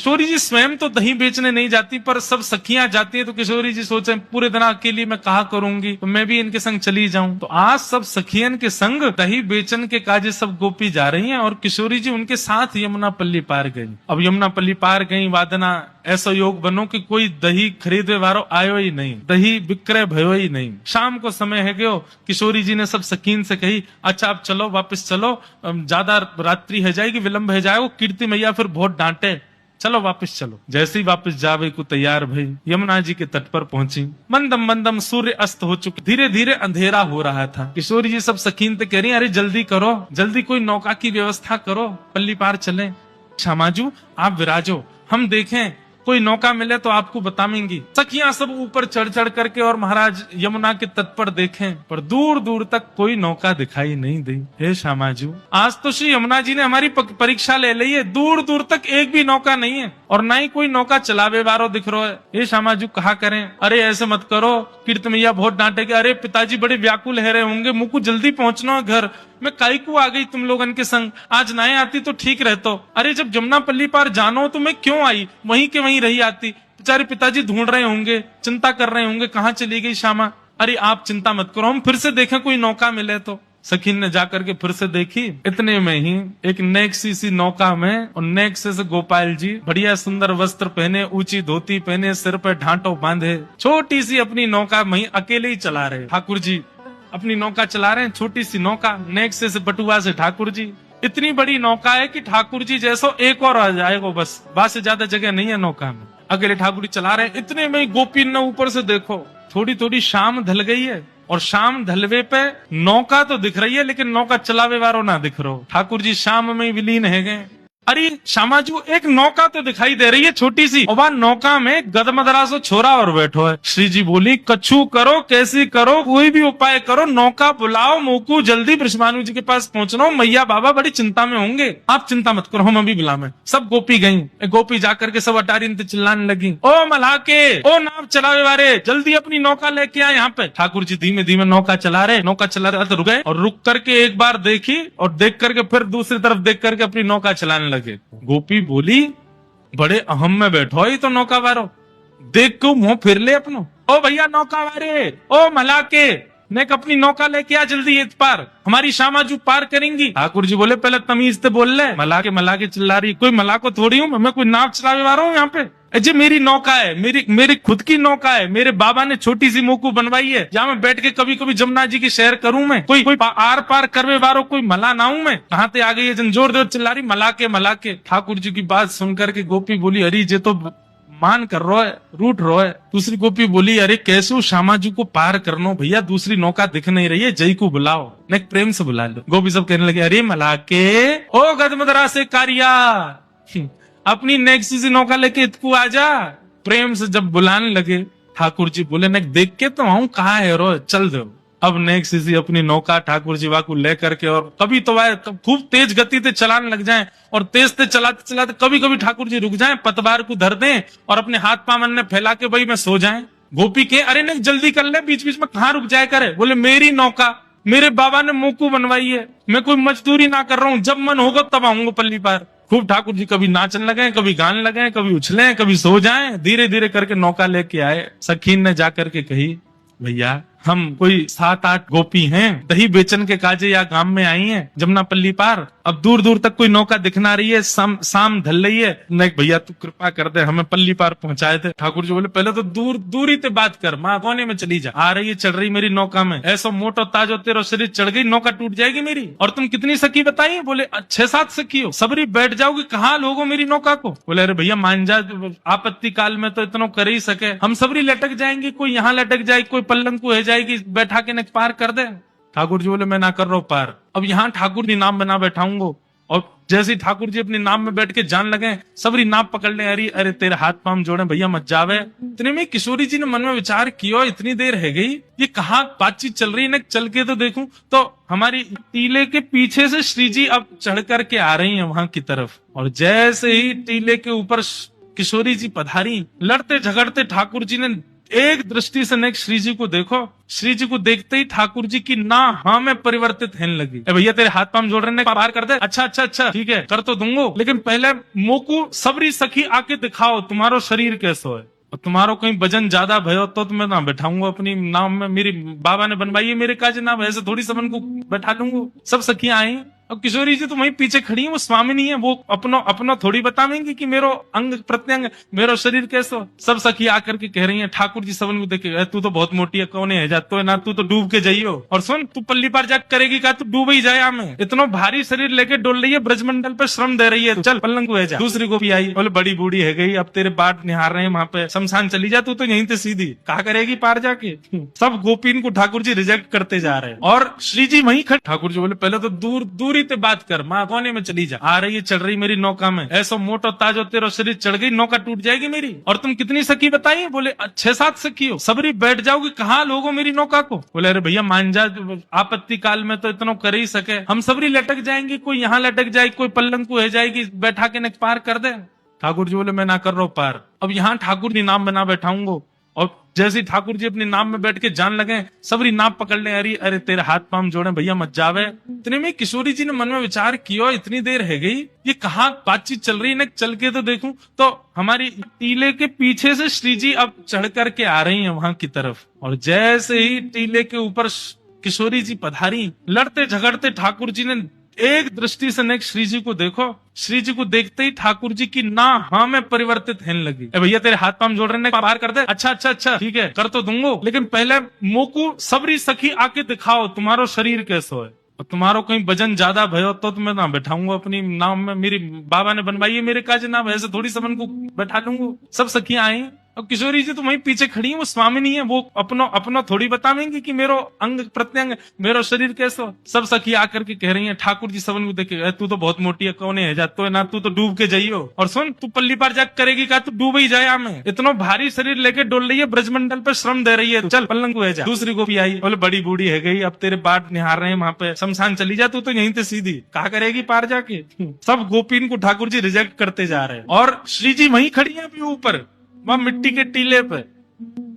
किशोरी जी स्वयं तो दही बेचने नहीं जाती, पर सब सखियां जाती हैं, तो किशोरी जी सोचे पूरे दिन अकेली मैं कहा करूंगी, तो मैं भी इनके संग चली जाऊं। तो आज सब सखियन के संग दही बेचन के काजे सब गोपी जा रही हैं और किशोरी जी उनके साथ यमुना पल्ली पार गई। अब यमुना पल्ली पार गई, वादना ऐसा योग बनो कि कोई दही खरीदे वारो आयो ही नहीं, दही विक्रय भयो ही नहीं। शाम को समय है गयो, किशोरी जी ने सब सकीन से कही अच्छा अब चलो, वापस चलो, ज्यादा रात्रि है जाएगी, विलंब है जाएगा, कीर्ति मैया फिर बहुत डांटे, चलो वापस चलो। जैसे ही वापस जावे को तैयार भई, यमुना जी के तट पर पहुंची। मंदम मंदम सूर्य अस्त हो चुके, धीरे धीरे अंधेरा हो रहा था। किशोरी जी सब सकीन से कह रही अरे जल्दी करो, जल्दी कोई नौका की व्यवस्था करो, पल्ली पार चले। क्षमाजू आप विराजो, हम देखें कोई नौका मिले तो आपको बताएंगी। सखियां सब ऊपर चढ़ चढ़ करके और महाराज यमुना के तट पर देखें, पर दूर दूर तक कोई नौका दिखाई नहीं दी। हे श्यामाजू, आज तो श्री यमुना जी ने हमारी परीक्षा ले ली है, दूर दूर तक एक भी नौका नहीं है और ना ही कोई नौका चलावे वारो दिख रहा है। हे श्यामाजू कहा करें, अरे ऐसे मत करो, कीर्ति मैया बहुत डांटेगी, अरे पिताजी बड़े व्याकुल है रहे होंगे, मुझको जल्दी पहुंचना है घर, मैं काई को आ गई तुम लोगन के संग, आज ना आती तो ठीक रहतो। अरे जब जमुना पल्ली पार जानो तो मैं क्यों आई, वहीं के वहीं रही आती। बेचारे पिताजी ढूंढ रहे होंगे, चिंता कर रहे होंगे, कहाँ चली गई श्यामा। अरे आप चिंता मत करो, हम फिर से देखें कोई नौका मिले तो। सखी ने जाकर के फिर से देखी, इतने में ही एक नेक्सी सी नौका में, और नेक्से से गोपाल जी बढ़िया सुंदर वस्त्र पहने, ऊंची धोती पहने, सिर पर ढांटो बांधे, छोटी सी अपनी नौका वहीं अकेले ही चला रहे। ठाकुर जी अपनी नौका चला रहे हैं, छोटी सी नौका, नेक्से से बटुआ से ठाकुर जी। इतनी बड़ी नौका है कि ठाकुर जी जैसो एक और आ जाएगा, बस बात से ज्यादा जगह नहीं है नौका में। अकेले ठाकुर जी चला रहे हैं, इतने में गोपी ने ऊपर से देखो, थोड़ी थोड़ी शाम ढल गई है और शाम ढलवे पे नौका तो दिख रही है लेकिन नौका चलावे वालों ना दिख रहा। ठाकुर जी शाम में विलीन है गए। अरे श्यामाजू एक नौका तो दिखाई दे रही है छोटी सी, और वह नौका में गदमदरा सो छोरा और बैठो है। श्री जी बोली कछु करो, कैसी करो, कोई भी उपाय करो, नौका बुलाओ, मोकू जल्दी ब्रह्मानु जी के पास पहुंचना, मैया बाबा बड़ी चिंता में होंगे, आप चिंता मत करो, हम अभी बुलावे। सब गोपी गई, गोपी जाकर के सब अटारी चिल्लाने लगी, ओ मलाके, ओ नाव चलावे वाले, जल्दी अपनी नौका लेके आए यहाँ पे। ठाकुर जी धीमे धीमे नौका चला रहे, नौका चला रहे तो रुक गए, और रुक करके एक बार देखी और देख करके फिर दूसरी तरफ देख करके अपनी नौका चलाने लगे। गोपी बोली बड़े अहम में बैठो ही तो नौका वारो, देख को मुंह फिर ले अपनो, ओ भैया नौका वारे, ओ मलाके, ने अपनी नौका लेके आ जल्दी, इस पार हमारी श्यामाजू पार करेंगी। ठाकुर जी बोले पहले तमीज से बोल ले, मलाके चिल्ला रही, कोई मलाको थोड़ी हूँ मैं, कोई नाव चलावे वाला हूँ यहाँ पे। जी मेरी नौका है, मेरी खुद की नौका है, मेरे बाबा ने छोटी सी मोकू बनवाई है, जहाँ मैं बैठ के कभी कभी जमुना जी की सैर करूं मैं, कोई आर पार करवे वारो कोई मला ना हूं मैं। कहाँ से आ गई है जोर जोर चिल्ला रही, मलाके। ठाकुर जी की बात सुनकर के गोपी बोली अरे ये तो मान कर रो है, रूठ रो है। दूसरी गोपी बोली अरे कैसे श्यामाजू को पार करनो भैया, दूसरी नौका दिख नहीं रही है, जय को बुलाओ, ने प्रेम से बुला लो। गोपी सब कहने लगे अरे मलाके, ओ गदमदरा से कारिया, अपनी नेक्स्ट सी नौका लेके इतकू आजा। प्रेम से जब बुलाने लगे, ठाकुर जी बोले नेक देख के तो आऊं, कहा है रो, चल दो। अब नेक्स्ट सी अपनी नौका ठाकुर जी वाकू लेकर के, और कभी तो वह खूब तेज गति से चलाने लग जाएं, और तेज से चलाते चलाते कभी कभी ठाकुर जी रुक जाएं, पतवार को धर दें और अपने हाथ पामन ने फैला के भाई में सो जाएं। गोपी के अरे नेक जल्दी कर ले, बीच बीच में कहाँ रुक जाए करे। बोले मेरी नौका, मेरे बाबा ने मोकू बनवाई है, मैं कोई मजदूरी ना कर रहा हूँ, जब मन होगा तब आऊंगा पल्ली पार। खूब ठाकुर जी कभी नाचने लगे, कभी गाने लगे, कभी उछले, कभी सो जाएं। धीरे धीरे करके नौका लेके आए। सखीन ने जाकर के कही भैया हम कोई 7-8 गोपी हैं, दही बेचन के काजे या गांव में आई हैं जमुना पल्ली पार, अब दूर दूर तक कोई नौका दिखना रही है, शाम ढल रही है, नहीं भैया तू कृपा कर दे, हमें पल्ली पार पहुंचाए थे। ठाकुर जी बोले पहले तो दूरी से बात कर, माँ कोने में चली जा, आ रही है चढ़ रही मेरी नौका में, ऐसा मोटो ताजो तेरो शरीर चढ़ गई, नौका टूट जाएगी मेरी। और तुम कितनी सखी बताई? बोले 6-7 सखी हो, सबरी बैठ जाओगी, कहाँ लोगो मेरी नौका को। बोले अरे भैया मान जा, आपत्ति काल में तो इतना कर ही सके, हम सबरी लटक जाएंगे, कोई यहाँ लटक जाएगी, कोई पल्लंग को है जाएगी, बैठा के पार कर दे। ठाकुर जी बोले मैं ना कर रहा हूं पार, अब यहाँ ठाकुर जी नाम बना बैठाऊंगा। और जैसे ठाकुर जी अपने नाम में बैठ के जान लगे, सबरी नाम पकड़ ले, अरे तेरे हाथ पांव जोड़े भैया मत जावे। इतने में किशोरी जी ने मन में विचार किया, इतनी देर है गई, ये कहाँ बातचीत चल रही है, चल के तो देखूं। तो हमारी टीले के पीछे से श्री जी अब चढ़ करके आ रही है वहां की तरफ, और जैसे ही टीले के ऊपर किशोरी जी पधारी, लड़ते झगड़ते ठाकुर जी ने एक दृष्टि से नेक श्री जी को देखो। श्री जी को देखते ही ठाकुर जी की ना हाँ में परिवर्तित होने लगी। भैया तेरे हाथ पांव जोड़ रहे ने, पार कर दे। अच्छा अच्छा अच्छा ठीक है कर तो दूंगो, लेकिन पहले मोकू सबरी सखी आके दिखाओ तुम्हारो शरीर कैसो है। और तुम्हारो कहीं वजन ज्यादा भयो तो मैं ना बैठाऊंगा अपनी नाम में, मेरी बाबा ने बनवाई है मेरे काज नाम, ऐसे थोड़ी सबन को बैठा लूंगा। सब सखियां आई। और किशोरी जी तो वहीं पीछे खड़ी है, वो स्वामिनी है, वो अपनो थोड़ी बतावेंगी कि मेरो अंग प्रत्यंग मेरो शरीर कैसो। सब सखी आकर के कह रही हैं ठाकुर जी सबन को देखे, तू तो बहुत मोटी है, कौन है जातो है ना, तू तो डूब के जाइयो। और सुन तू पल्ली पार जा करेगी का, तू डूब ही जाए हमें, इतना भारी शरीर लेके डोल रही है, ब्रजमंडल पे श्रम दे रही है, चल पलंग को जा। दूसरी गोपी आई, बोले बड़ी बूढ़ी है गई, अब तेरे बाट निहार रहे हैं वहां पे, शमशान चली जा, तू तो यहीं से सीधी कहा करेगी पार जाके। सब गोपीन को ठाकुर जी रिजेक्ट करते जा रहे हैं और श्री जी वहीं खड़े। ठाकुर जी बोले पहले तो दूरी ते बात कर, माँ कोने में चली जा, आ रही है चढ़ रही मेरी नौका में, ऐसा मोटो ताजो तेरा शरीर चढ़ गई, नौका टूट जाएगी मेरी। और तुम कितनी सखी बताइए? बोले 6-7 सखी हो, सबरी बैठ जाओगी, कहाँ लोगो मेरी नौका को। बोले अरे भैया मान जा, आपत्ति काल में तो इतना कर ही सके, हम सबरी लटक जाएंगे, कोई यहाँ लटक जाएगी, कोई पल्लंग को है जाएगी, बैठा के न पार कर दे। ठाकुर जी बोले मैं ना कर रहा हूँ पार, अब यहाँ ठाकुर जी नाम में ना बैठाऊंगो। और जैसे ठाकुर जी अपने नाम में बैठ के जान लगे, सबरी नाप पकड़ ले, अरे अरे तेरे हाथ पांव जोड़े भैया मत जावे। इतने में किशोरी जी ने मन में विचार किया, इतनी देर है गई, ये कहाँ बातचीत चल रही है, चल के तो देखूं। तो हमारी टीले के पीछे से श्री जी अब चढ़ करके आ रही है वहां की तरफ। और जैसे ही टीले के ऊपर किशोरी जी पधारी, लड़ते झगड़ते ठाकुर जी ने एक दृष्टि से नेक श्री जी को देखो। श्री जी को देखते ही ठाकुर जी की ना हाँ में परिवर्तित होने लगी। भैया तेरे हाथ पांव जोड़ रहे ने, पार कर दे। अच्छा अच्छा अच्छा ठीक है कर तो दूंगो, लेकिन पहले मोकू सबरी सखी आके दिखाओ तुम्हारो शरीर कैसो है। और तुम्हारो कहीं वजन ज्यादा भयो तो मैं ना बैठाऊंगा अपनी नाम में, मेरी बाबा ने बनवाई है मेरे काज नाम, ऐसे थोड़ी सबन को बैठा लूंगा। सब सखियां आई। और किशोरी जी तो वहीं पीछे खड़ी है, वो स्वामिनी है, वो अपनो थोड़ी बतावेंगी कि मेरो अंग प्रत्यंग मेरो शरीर कैसो। सब सखी आकर के कह रही हैं ठाकुर जी सबन को देखे, तू तो बहुत मोटी है, कौन है जातो है ना, तू तो डूब के जाइयो। और सुन तू पल्ली पार जा करेगी का, तू डूब ही जाए हमें, इतना भारी शरीर लेके डोल रही है, ब्रजमंडल पे श्रम दे रही है, चल पलंग को जा। दूसरी गोपी आई, बोले बड़ी बूढ़ी है गई, अब तेरे बाट निहार रहे हैं वहां पे, शमशान चली जा, तू तो यहीं से सीधी कहा करेगी पार जाके। सब गोपीन को ठाकुर जी रिजेक्ट करते जा रहे हैं और श्री जी वहीं खड़ी है अभी ऊपर वह मिट्टी के टीले पे।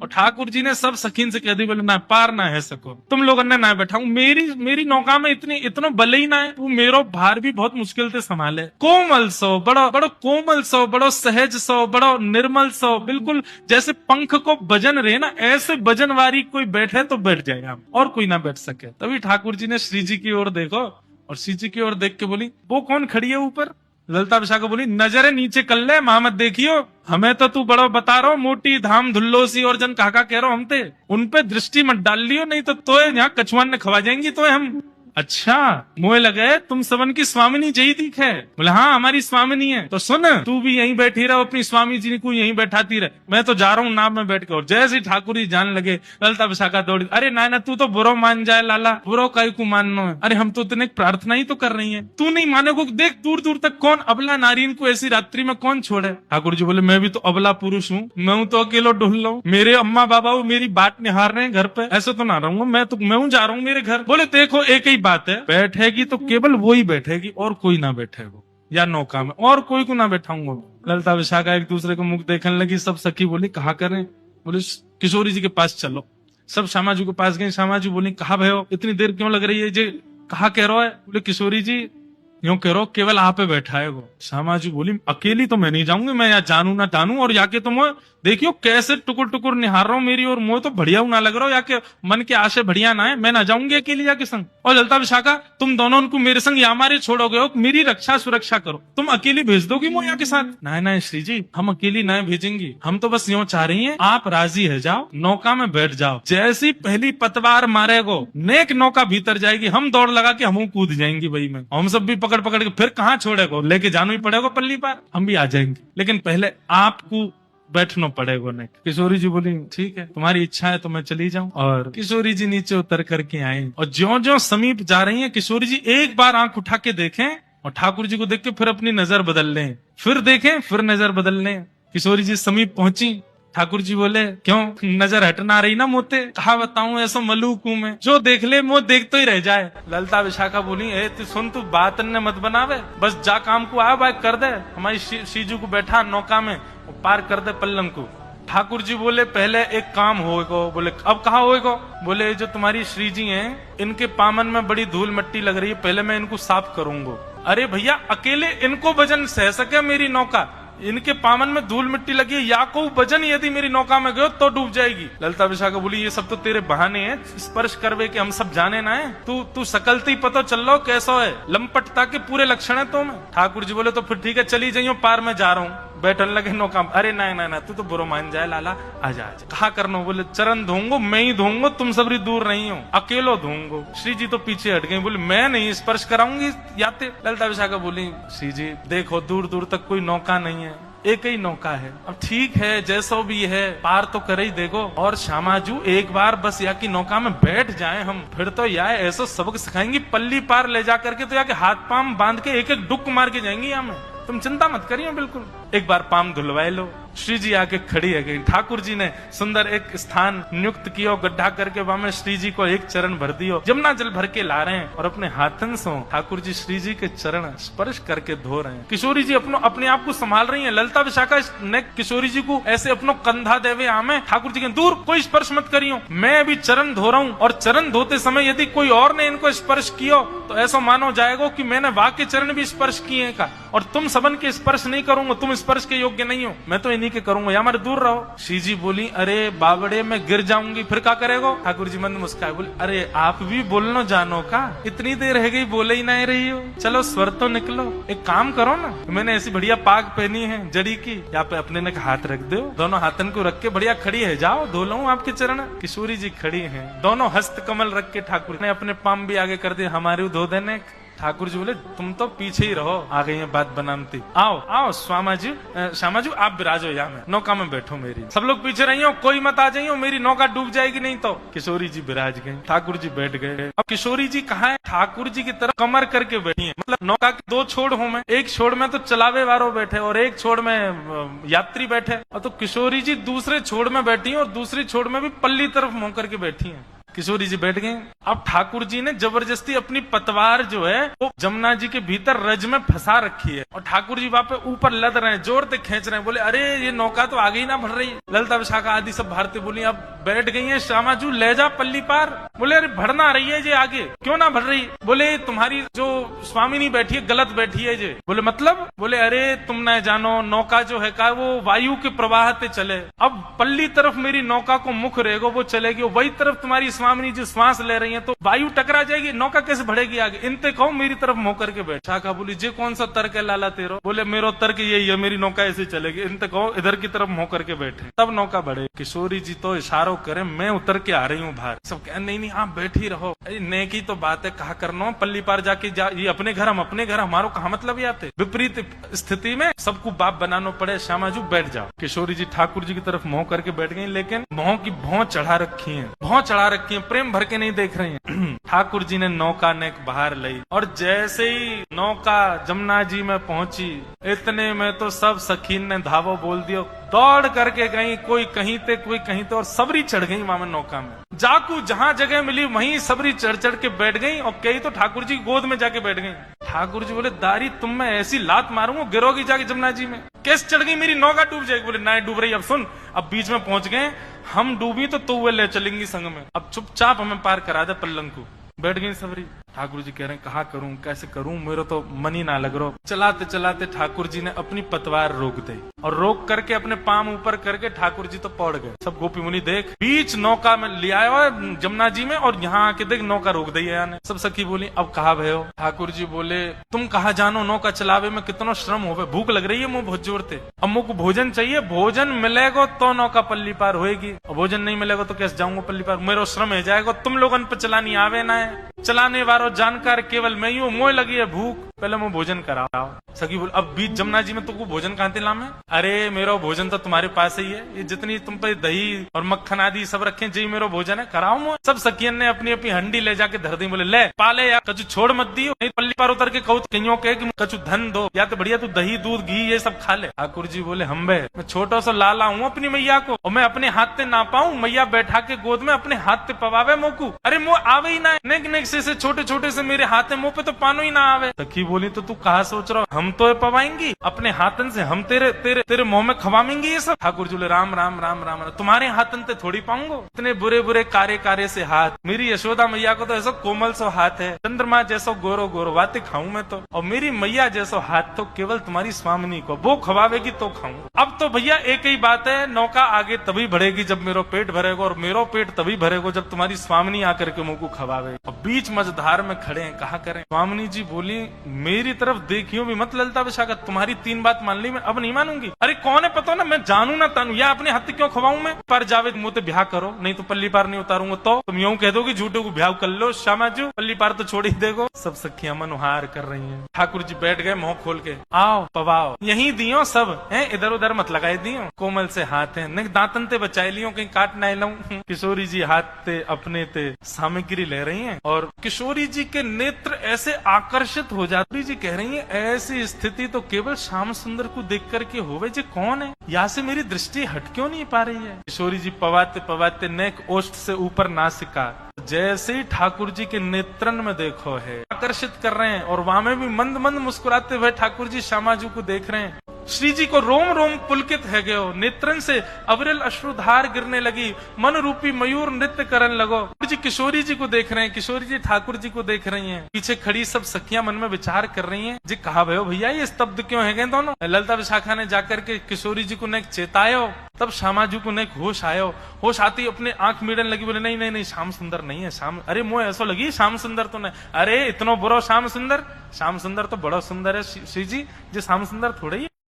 और ठाकुर जी ने सब सखीन से कह दी, बोले ना पार ना है सको, तुम लोगों ने ना बैठाऊं, मेरी नौका में इतना बल ही ना है, वो मेरो भार भी बहुत मुश्किल से संभाले। कोमल सो बड़ो कोमल सो, बड़ो सहज सो, बड़ो निर्मल सो, बिल्कुल जैसे पंख को वजन रहे ना, ऐसे वजनवारी कोई बैठे तो बैठ जाए हम, और कोई ना बैठ सके। तभी ठाकुर जी ने श्री जी की ओर देखो और श्री जी की ओर देख के बोली, वो कौन खड़ी है ऊपर? ललिता विशाखा बोली, नजरे नीचे कर ले, मोहम्मद देखियो, हमें तो तू बड़ो बता रहा मोटी धाम धुल्लो सी और जन काका कह रहा हम ते, उन पे दृष्टि मत डाल लियो, नहीं तो यहाँ कछुआन ने खवा जाएंगी तो हम। अच्छा मोए लगे तुम सबन की स्वामिनी जई दिख है। बोले हाँ हमारी स्वामिनी है। तो सुन तू भी यहीं बैठी रहो, अपनी स्वामी जी को यहीं बैठाती रहे, मैं तो जा रहा हूँ नाम में बैठ के। और जैसे ठाकुर जी जाने लगे, ललिता विशाखा दौड़ी, अरे ना तू तो बुरो मान जाए लाला, बुरो काई को मानना है, अरे हम तो इतने प्रार्थना ही तो कर रही है, तू नहीं माने को देख दूर दूर तक कौन अबला नारीन को ऐसी रात्रि में कौन छोड़े। ठाकुर जी बोले मैं भी तो अबला पुरुष हूँ, मैं हूँ तो अकेलो ढूंढ लो, मेरे अम्मा बाबा मेरी बाट निहार रहे हैं घर पे, ऐसे तो ना रहूंगा मैं हूँ जा रहा हूँ मेरे घर। बोले देखो एक ही बात है, बैठेगी तो केवल वो ही बैठेगी और कोई ना बैठेगा, या नौका में और कोई को ना बैठाऊंगा। ललिता विशाखा एक दूसरे को मुख देखने लगी। सब सखी बोली कहा करें? बोले किशोरी जी के पास चलो। सब श्यामा जी के पास गए। श्यामा जी बोली कहा भयो इतनी देर क्यों लग रही है जी, कहा कह रहा है? बोले किशोरी जी यूं कह रहा केवल आप पे बैठा है वो। श्यामा जी बोली अकेली तो मैं नहीं जाऊंगी, मैं यहाँ जानू ना जानू, और याके तुम देखियो कैसे टुकुर टुकुर निहार रहा हूँ मेरी, और मुझे तो बढ़िया ना लग रहा हो, याके मन के आशे बढ़िया ना है, मैं ना जाऊंगी अकेली जाके संग। और ललिता विशाखा तुम दोनों उनको मेरे संग या हमारे छोड़ोगे हो, मेरी रक्षा सुरक्षा करो, तुम अकेली भेज दोगी मोया के साथ? नहीं श्री जी हम अकेली नहीं भेजेंगी, हम तो बस यूं चाह रही है आप राजी है जाओ, नौका में बैठ जाओ, जैसी पहली पतवार मारेगो नेक नौका भीतर जाएगी, हम दौड़ लगा के हम कूद जाएंगी भाई में, हम सब भी पकड़ पकड़ के फिर कहाँ छोड़ेगो, लेके जाना ही पड़ेगा पल्ली पार, हम भी आ जाएंगे, लेकिन पहले आपको बैठना पड़ेगा। नहीं किशोरी जी बोली ठीक है तुम्हारी इच्छा है तो मैं चली जाऊं। और किशोरी जी नीचे उतर करके आई और ज्यों-ज्यों समीप जा रही हैं, किशोरी जी एक बार आंख उठा के देखें और ठाकुर जी को देख के फिर अपनी नजर बदल लें, फिर देखें फिर नजर बदल लें। किशोरी जी समीप पहुंची। ठाकुर जी बोले क्यों नजर हटना रही ना मोते? कहा बताऊं ऐसा मलूक हूं मैं, जो देख ले वो देख तो ही रह जाए। ललिता विशाखा बोली ए तू सुन, तू बात ने मत बनावे, बस जा काम को आ बात कर दे, हमारी शीजू को बैठा नौका में पार कर दे पल्लम को। ठाकुर जी बोले पहले एक काम होएगा। बोले अब कहा होएगा? बोले जो तुम्हारी श्री जी हैं इनके पामन में बड़ी धूल मिट्टी लग रही है, पहले मैं इनको साफ करूंगा। अरे भैया अकेले इनको वजन सह सके मेरी नौका? इनके पामन में धूल मिट्टी लगी है, या को वजन यदि मेरी नौका में गयो तो डूब जाएगी। ललिता विशाखा बोली ये सब तो तेरे बहाने हैं, स्पर्श करवे के हम सब जाने ना है। तू सकलती पता चल लो कैसा है, लंपटता के पूरे लक्षण है तुम। ठाकुर जी बोले तो फिर ठीक है चली जाइयो, पार में जा रहा हूँ। बैठन लगे नौका। अरे नहीं तू तो बुरो मान जाए लाला, आजा आजा। कहा करना? बोले चरण धोऊंगो, मैं ही धोऊंगो, तुम सबरी दूर नहीं हो, अकेलो धोऊंगो। श्री जी तो पीछे हट गई, बोले मैं नहीं स्पर्श कराऊंगी याते। ललिता विशाखा बोली श्री जी देखो दूर दूर तक कोई नौका नहीं है, एक ही नौका है। अब ठीक है जैसो भी है, पार तो करे ही देखो। और श्यामाजू एक बार बस या की नौका में बैठ जाए हम, फिर तो या ऐसा सबक सिखाएंगी, पल्ली पार ले जा करके तो या के हाथ पाम बांध के एक एक डुक मार के जाएंगी यहाँ में। तुम चिंता मत करिए, बिल्कुल एक बार पाम धुलवाए लो। श्री जी आके खड़ी है गई। ठाकुर जी ने सुंदर एक स्थान नियुक्त किया, गड्ढा करके वहां में श्री जी को एक चरण भर दियो। जमुना जल भर के ला रहे हैं और अपने हाथन से ठाकुर जी श्री जी के चरण स्पर्श करके धो रहे हैं। किशोरी जी अपने आप को संभाल रही है। ललिता विशाखा ने किशोरी जी को ऐसे अपनो कंधा देवे आमे। ठाकुर जी के दूर कोई स्पर्श मत करियो, मैं अभी चरण धो रहा हूँ। और चरण धोते समय यदि कोई और ने इनको स्पर्श किया तो ऐसा मानो जाएगा कि मैंने वाके चरण भी स्पर्श किए का, और तुम सबन के स्पर्श नहीं करूंगा, तुम स्पर्श के योग्य नहीं हो, मैं तो इन्हीं के करूंगा, या हमारे दूर रहो। श्री जी बोली अरे बाबड़े मैं गिर जाऊंगी फिर क्या करेगो? ठाकुर जी मंद मुस्काए बोले अरे आप भी बोलनो जानो का, इतनी देर रह गई बोले ही नहीं रही हो, चलो स्वर तो निकलो। एक काम करो ना, मैंने ऐसी बढ़िया पाग पहनी है जड़ी की, यहाँ पे अपने ने हाथ रख दो, दोनों हाथन को रख के बढ़िया खड़ी है, जाओ धो लो आपके चरण। किशोरी जी खड़ी है, दोनों हस्त कमल रख के ठाकुर ने अपने पाम भी आगे कर दिए, हमारे धो देने। ठाकुर जी बोले तुम तो पीछे ही रहो, आ गई है बात बनाती। आओ आओ श्यामा जी आप विराजो यहाँ में, नौका में बैठो मेरी, सब लोग पीछे रही हो, कोई मत आ जाइयो, मेरी नौका डूब जाएगी नहीं तो। किशोरी जी विराज गई, ठाकुर जी बैठ गए। अब किशोरी जी कहाँ है? ठाकुर जी की तरफ कमर करके बैठी है, मतलब नौका के दो छोड़ हो, में एक छोड़ में तो चलावे वालों बैठे और एक छोड़ में यात्री बैठे, और तो किशोरी जी दूसरे छोड़ में बैठी है और दूसरी छोड़ में भी पल्ली तरफ मुंह करके बैठी है। किशोरी जी बैठ गई। अब ठाकुर जी ने जबरदस्ती अपनी पतवार जो है वो जमुना जी के भीतर रज में फंसा रखी है, और ठाकुर जी वहां पे ऊपर लद रहे हैं, जोर से खींच रहे हैं। बोले अरे ये नौका तो आगे ही ना बढ़ रही। ललिता विशाखा आदि सब भारतीय बोली अब बैठ गई है, श्यामाजू ले जा पल्ली पार। बोले अरे बढ़ना रही है जे आगे, क्यों ना बढ़ रही? बोले तुम्हारी जो स्वामिनी बैठी है गलत बैठी है जे। बोले मतलब? बोले अरे तुम न जानो नौका जो है का वो वायु के प्रवाह से चले, अब पल्ली तरफ मेरी नौका को मुख रहेगा वो चलेगी, वही तरफ तुम्हारी स्वामिनी जो श्वास ले रही है तो वायु टकरा जाएगी, नौका कैसे बढ़ेगी आगे? इनते कहो मेरी तरफ मुंह करके बैठ। शाखा बोली जे कौन सा तर्क है लाला तेरो? बोले मेरो तर्क यही है, मेरी नौका ऐसे चलेगी, इनते कहो इधर की तरफ मुंह करके बैठे तब नौका बढ़े। किशोरी जी तो इशारों करे मैं उतर के आ रही हूँ बाहर, सब कह नहीं आप बैठी रहो, नेकी तो बात है, कहा करना पल्ली पार जाके ये अपने घर हम अपने घर, हमारो कहा मतलब ये आते। विपरीत स्थिति में सबको बाप बनाना पड़े, श्यामाजू बैठ जाओ। किशोरी जी ठाकुर जी की तरफ मुंह करके बैठ गई, लेकिन मुंह की भौं चढ़ा रखी है, भौं चढ़ा रखी है, प्रेम भर के नहीं देख रही हैं। ठाकुर जी ने नौका नेक बाहर लाई, और जैसे ही नौका जमुना जी में पहुंची इतने में तो सब सखीन ने धावो बोल दियो, दौड़ करके गई, कोई कहीं ते कोई कहीं ते, और सबरी चढ़ गई मामा नौका में। जाकू जहां जगह मिली वहीं सबरी चढ़ चढ़ के बैठ गई, और कई तो ठाकुर जी गोद में जाके बैठ गई। ठाकुर जी बोले दारी तुम मैं ऐसी लात मारूंगा गिरोगी जाके जमुना जी में, कैसे चढ़ गई, मेरी नौका डूब जाएगी। बोले ना डूब रही, अब सुन अब बीच में पहुंच गए, हम डूबी तो वे ले चलेंगी संग में, अब चुपचाप हमें पार करा दे पल्लंग को। बैठ गई सबरी। ठाकुर जी कह रहे हैं कहा करूं कैसे करूं, मेरा तो मन ही ना लग रहा। चलाते चलाते ठाकुर जी ने अपनी पतवार रोक दी, और रोक करके अपने पाम ऊपर करके ठाकुर जी तो पौड़ गए। सब गोपी मुनि देख बीच नौका में ले आया है जमुना जी में, और यहाँ आके देख नौका रोक दी है। सब सखी बोली अब कहा भयो? ठाकुर जी बोले तुम कहा जानो, नौका चलावे में कितना श्रम होवे, भूख लग रही है मुंह बहुत जोर से, अब मुझ को भोजन चाहिए, भोजन मिलेगा तो नौका पल्ली पार होएगी, और भोजन नहीं मिलेगा तो कैसे जाऊंगा पल्ली पार, मेरा श्रम हो जाएगा, तुम लोगन पर चलानी आवे ना है, चलाने वालों जानकार केवल मैं हूँ, मोह लगी है भूख, पहले मैं भोजन कराओ। सखी बोल अब बीच जमुना जी में तुमको भोजन कहाँ ला में? अरे मेरा भोजन तो तुम्हारे पास ही है, ये जितनी तुम पे दही और मक्खन आदि सब रखे जी मेरा भोजन है, कराओ मुझे। सब सखियन ने अपनी अपनी हंडी ले जाके धर दी, बोले ले पाले या कचू छोड़ मत दी, नहीं पल्ली पार उतर के कहूँ कहीं कहे कि कचू धन दो, या तो बढ़िया तू दही दूध घी ये सब खा ले। ठाकुर जी बोले हम बे मैं छोटा सा लाला हूँ अपनी मैया को, और मैं अपने हाथ से ना पाऊं, मैया बैठा के गोद में अपने हाथ से पवावे मोकू, अरे मुँह आवे ही ना, नेक नेक से छोटे छोटे से मेरे हाथ है, मुंह पे तो पानो ही ना आवे। सखी बोली तो तू कहा सोच रहा, हम तो पवाएंगी, अपने हाथन से हम तेरे तेरे तेरे मुंह में खवाएंगे ये सब। ठाकुर जी बोले राम राम राम राम, तुम्हारे हाथन ते थोड़ी पाऊंगो, इतने बुरे बुरे कार्य कार्य से हाथ। मेरी यशोदा मैया को तो ऐसा कोमल सो हाथ है, चंद्रमा जैसो गोरो गोरो, बातें खाऊं मैं तो। और मेरी मैया जैसो हाथ तो केवल तुम्हारी स्वामिनी को, वो खवावेगी तो खाऊं। अब तो भैया एक ही बात है, नौका आगे तभी बढ़ेगी जब मेरो पेट भरेगा, और मेरो पेट तभी भरेगा जब तुम्हारी स्वामिनी आकर के मुंह को खवावे। और बीच मझधार में खड़े हैं, कहा करें। स्वामिनी जी बोली मेरी तरफ देखियो भी मत ललता विशाखा, तुम्हारी 3 बात मान ली, मैं अब नहीं मानूंगी। अरे कौन है पता ना, मैं जानू ना तानू, या अपने हाथ क्यों खवाऊं मैं। पर जावेद मुंह ब्याह करो, नहीं तो पल्ली पार नहीं उतारूंगा। तो तुम यूं कह दोगे झूठे को ब्याह कर लो श्यामाजू, पल्ली पार तो छोड़ ही देगो। सब सखियां मनोहार कर रही हैं। ठाकुर जी बैठ गए मुंह खोल के, आओ पवाओ, यही दियो सब है, इधर उधर मत लगाए दियो। कोमल से हाथ है, नहीं दांतन ते बचाए लियो, कहीं काट ना लाऊं। किशोरी जी हाथ ते अपने ते सामग्री ले रही हैं, और किशोरी जी के नेत्र ऐसे आकर्षित हो जाती। जी कह रही है ऐसी स्थिति तो केवल श्याम सुंदर को देख करके होवे, जी कौन है, यहाँ से मेरी दृष्टि हट क्यों नहीं पा रही है। किशोरी जी पवाते पवाते नेक ओष्ठ से ऊपर नासिका, जैसे ही ठाकुर जी के नेत्रन में देखो है, आकर्षित कर रहे हैं। और वहां में भी मंद मंद मुस्कुराते हुए ठाकुर जी श्यामाजू को देख रहे हैं। श्री जी को रोम रोम पुलकित है गयो, नेत्रन से अविरल अश्रुधार गिरने लगी, मन रूपी मयूर नृत्य करने लगो। जी किशोरी जी को देख रहे हैं, किशोरी जी ठाकुर जी को देख रही हैं। पीछे खड़ी सब सखियां मन में विचार कर रही हैं, जी कहा भयो भैया ये स्तब्ध क्यों है गए दोनों। ललता विशाखा ने जाकर के किशोरी जी को नेक चेतायो, तब श्यामाजू को नेक होश आयो। होश आती अपने आंख मीड़न लगी, बोले नहीं नहीं नहीं श्याम सुंदर नहीं है। श्याम, अरे मुझे ऐसा लगी श्याम सुंदर तो नहीं, अरे इतना बुरा श्याम सुंदर, श्याम सुंदर तो बड़ा सुंदर है श्री जी, जो श्याम सुंदर थोड़े ही।